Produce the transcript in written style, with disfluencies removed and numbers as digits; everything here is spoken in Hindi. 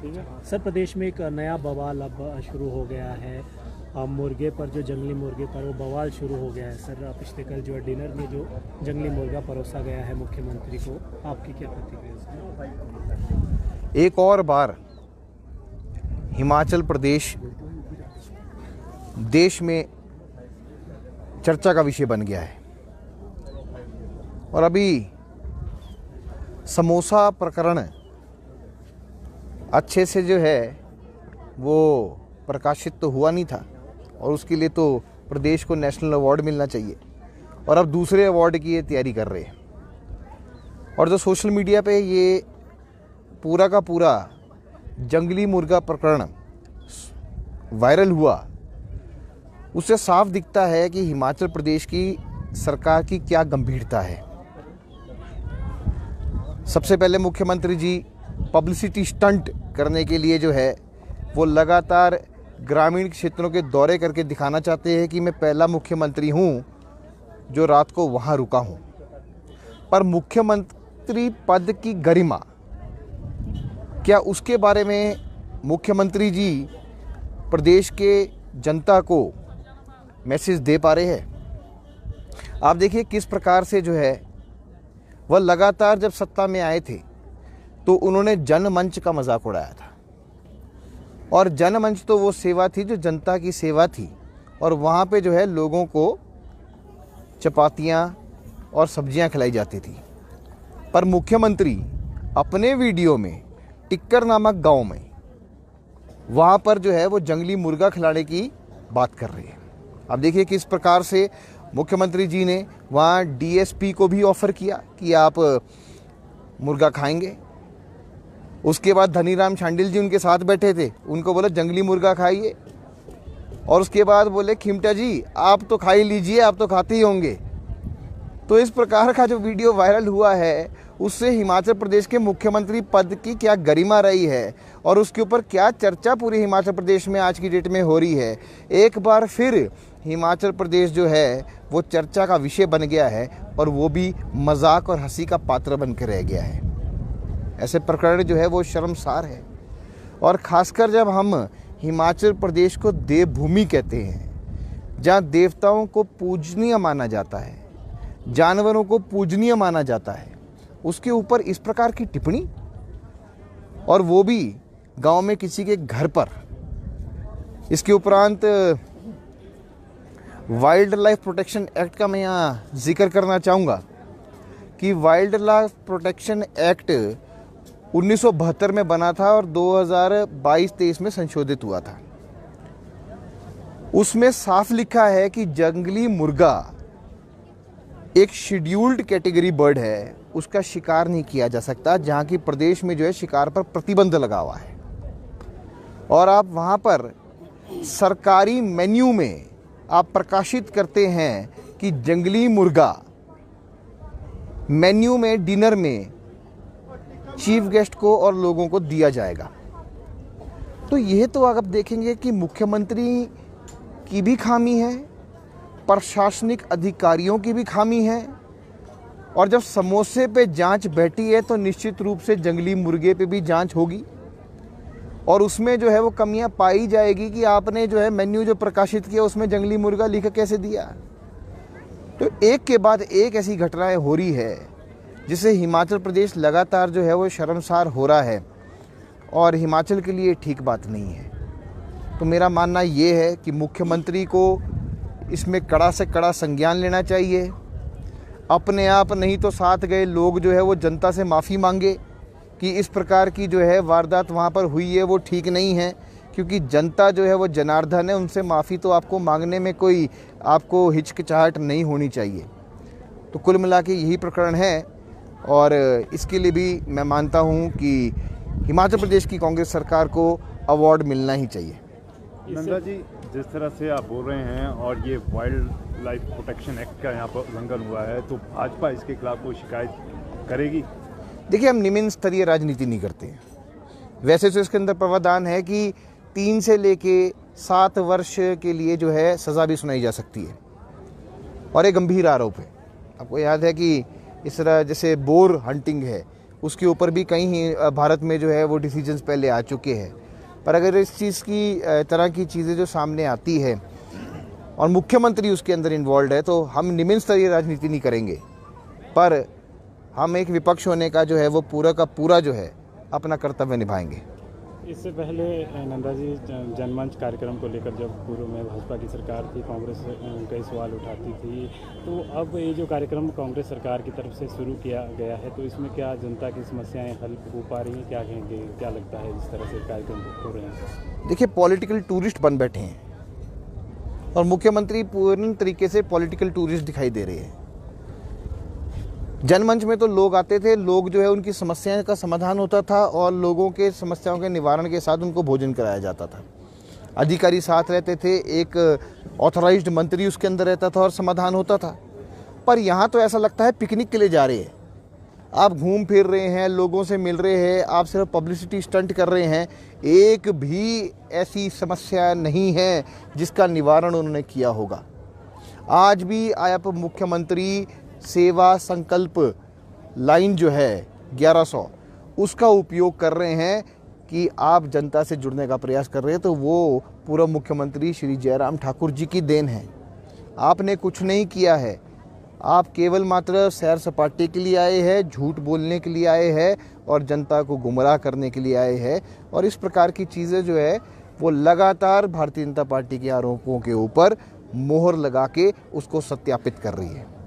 सर, प्रदेश में एक नया बवाल अब शुरू हो गया है। मुर्गे पर, जो जंगली मुर्गे पर वो बवाल शुरू हो गया है। सर, पिछले कल जो डिनर में जो जंगली मुर्गा परोसा गया है मुख्यमंत्री को, आपकी क्या प्रतिक्रिया है? एक और बार हिमाचल प्रदेश देश में चर्चा का विषय बन गया है। और अभी समोसा प्रकरण अच्छे से जो है वो प्रकाशित तो हुआ नहीं था, और उसके लिए तो प्रदेश को नेशनल अवार्ड मिलना चाहिए, और अब दूसरे अवार्ड की ये तैयारी कर रहे हैं। और जो सोशल मीडिया पे ये पूरा का पूरा जंगली मुर्गा प्रकरण वायरल हुआ, उससे साफ दिखता है कि हिमाचल प्रदेश की सरकार की क्या गंभीरता है। सबसे पहले मुख्यमंत्री जी पब्लिसिटी स्टंट करने के लिए जो है वो लगातार ग्रामीण क्षेत्रों के दौरे करके दिखाना चाहते हैं कि मैं पहला मुख्यमंत्री हूं जो रात को वहां रुका हूं। पर मुख्यमंत्री पद की गरिमा, क्या उसके बारे में मुख्यमंत्री जी प्रदेश के जनता को मैसेज दे पा रहे हैं? आप देखिए किस प्रकार से जो है वह लगातार जब सत्ता में आए थे तो उन्होंने जनमंच का मजाक उड़ाया था। और जनमंच तो वो सेवा थी जो जनता की सेवा थी, और वहाँ पे जो है लोगों को चपातियाँ और सब्जियाँ खिलाई जाती थी। पर मुख्यमंत्री अपने वीडियो में टिक्कर नामक गांव में वहाँ पर जो है वो जंगली मुर्गा खिलाने की बात कर रहे हैं। अब देखिए किस प्रकार से मुख्यमंत्री जी ने वहाँ डीएसपी को भी ऑफ़र किया कि आप मुर्गा खाएंगे। उसके बाद धनीराम शांडिल जी उनके साथ बैठे थे, उनको बोला जंगली मुर्गा खाइए, और उसके बाद बोले खिमटा जी आप तो खा ही लीजिए, आप तो खाते ही होंगे। तो इस प्रकार का जो वीडियो वायरल हुआ है उससे हिमाचल प्रदेश के मुख्यमंत्री पद की क्या गरिमा रही है और उसके ऊपर क्या चर्चा पूरे हिमाचल प्रदेश में आज की डेट में हो रही है। एक बार फिर हिमाचल प्रदेश जो है वो चर्चा का विषय बन गया है, और वो भी मजाक और हंसी का पात्र बन के रह गया है। ऐसे प्रकरण जो है वो शर्मसार है। और ख़ासकर जब हम हिमाचल प्रदेश को देवभूमि कहते हैं, जहाँ देवताओं को पूजनीय माना जाता है, जानवरों को पूजनीय माना जाता है, उसके ऊपर इस प्रकार की टिप्पणी, और वो भी गांव में किसी के घर पर। इसके उपरांत वाइल्ड लाइफ प्रोटेक्शन एक्ट का मैं यहाँ जिक्र करना चाहूँगा कि वाइल्ड लाइफ प्रोटेक्शन एक्ट 1972 में बना था और 2022-23 में संशोधित हुआ था। उसमें साफ लिखा है कि जंगली मुर्गा एक शेड्यूल्ड कैटेगरी बर्ड है, उसका शिकार नहीं किया जा सकता, जहाँ की प्रदेश में जो है शिकार पर प्रतिबंध लगा हुआ है। और आप वहाँ पर सरकारी मेन्यू में आप प्रकाशित करते हैं कि जंगली मुर्गा मेन्यू में डिनर में चीफ गेस्ट को और लोगों को दिया जाएगा। तो यह तो आप देखेंगे कि मुख्यमंत्री की भी खामी है, प्रशासनिक अधिकारियों की भी खामी है, और जब समोसे पे जांच बैठी है तो निश्चित रूप से जंगली मुर्गे पे भी जांच होगी, और उसमें जो है वो कमियां पाई जाएगी कि आपने जो है मेन्यू जो प्रकाशित किया उसमें जंगली मुर्गा लिख कैसे दिया। तो एक के बाद एक ऐसी घटनाएं हो रही है जिससे हिमाचल प्रदेश लगातार जो है वो शर्मसार हो रहा है, और हिमाचल के लिए ठीक बात नहीं है। तो मेरा मानना ये है कि मुख्यमंत्री को इसमें कड़ा से कड़ा संज्ञान लेना चाहिए। अपने आप नहीं तो साथ गए लोग जो है वो जनता से माफ़ी मांगे कि इस प्रकार की जो है वारदात वहाँ पर हुई है वो ठीक नहीं है, क्योंकि जनता जो है वो जनार्दन है, उनसे माफ़ी तो आपको मांगने में कोई आपको हिचकिचाहट नहीं होनी चाहिए। तो कुल मिला के यही प्रकरण है, और इसके लिए भी मैं मानता हूँ कि हिमाचल प्रदेश की कांग्रेस सरकार को अवार्ड मिलना ही चाहिए। नंदा जी, जिस तरह से आप बोल रहे हैं और ये वाइल्ड लाइफ प्रोटेक्शन एक्ट का यहाँ पर उल्लंघन हुआ है, तो भाजपा इसके खिलाफ कोई शिकायत करेगी? देखिए, हम निम्न स्तरीय राजनीति नहीं करते हैं। वैसे तो इसके अंदर प्रावधान है कि 3 से लेके 7 वर्ष के लिए जो है सज़ा भी सुनाई जा सकती है, और एक गंभीर आरोप है। आपको याद है कि इस तरह जैसे बोर हंटिंग है, उसके ऊपर भी कई भारत में जो है वो डिसीजंस पहले आ चुके हैं। पर अगर इस चीज़ की तरह की चीज़ें जो सामने आती है और मुख्यमंत्री उसके अंदर इन्वॉल्व है तो हम निम्न स्तरीय राजनीति नहीं करेंगे, पर हम एक विपक्ष होने का जो है वो पूरा का पूरा जो है अपना कर्तव्य निभाएंगे। इससे पहले नंदा जी जनमंच कार्यक्रम को लेकर जब पूर्व में भाजपा की सरकार थी, कांग्रेस कई सवाल उठाती थी, तो अब ये जो कार्यक्रम कांग्रेस सरकार की तरफ से शुरू किया गया है तो इसमें क्या जनता की समस्याएं हल हो पा रही हैं? क्या कहेंगे, क्या लगता है इस तरह से कार्यक्रम हो रहे हैं? देखिए, पॉलिटिकल टूरिस्ट बन बैठे हैं और मुख्यमंत्री पूर्ण तरीके से पॉलिटिकल टूरिस्ट दिखाई दे रहे हैं। जनमंच में तो लोग आते थे, लोग जो है उनकी समस्याओं का समाधान होता था और लोगों के समस्याओं के निवारण के साथ उनको भोजन कराया जाता था। अधिकारी साथ रहते थे, एक ऑथराइज्ड मंत्री उसके अंदर रहता था और समाधान होता था। पर यहाँ तो ऐसा लगता है पिकनिक के लिए जा रहे हैं, आप घूम फिर रहे हैं, लोगों से मिल रहे हैं, आप सिर्फ पब्लिसिटी स्टंट कर रहे हैं। एक भी ऐसी समस्या नहीं है जिसका निवारण उन्होंने किया होगा। आज भी आप मुख्यमंत्री सेवा संकल्प लाइन जो है 1100 उसका उपयोग कर रहे हैं कि आप जनता से जुड़ने का प्रयास कर रहे हैं, तो वो पूर्व मुख्यमंत्री श्री जयराम ठाकुर जी की देन है। आपने कुछ नहीं किया है, आप केवल मात्र सैर सपाटे के लिए आए हैं, झूठ बोलने के लिए आए हैं और जनता को गुमराह करने के लिए आए हैं। और इस प्रकार की चीज़ें जो है वो लगातार भारतीय जनता पार्टी के आरोपों के ऊपर मोहर लगा के उसको सत्यापित कर रही है।